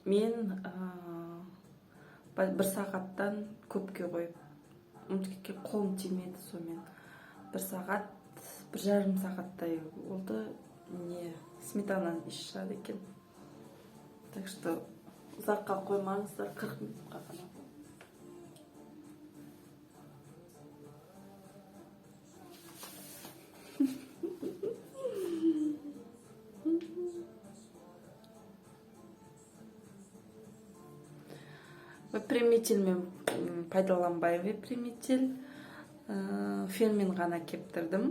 мен бір сағаттан көпке қойып ұмытып қолым тимеді, сонымен бір сағат, бір жарым сағаттай болды, не сметананың иісі шығады екен. Так что ұзаққа қоймаңыздар, 40 минутқа ғана. Выпрямительмен пайдаланбаймын, выпрямитель фенмен ғана кептірдім,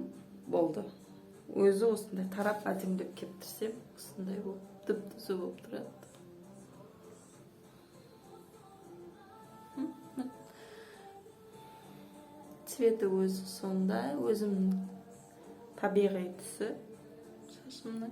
болды. Өзі осындай тарап әдемілеп кептірсем, осындай болып түп-түзу болып тұрады. Цветі өзі сондай, өзімнің табиғи түсі шашымның.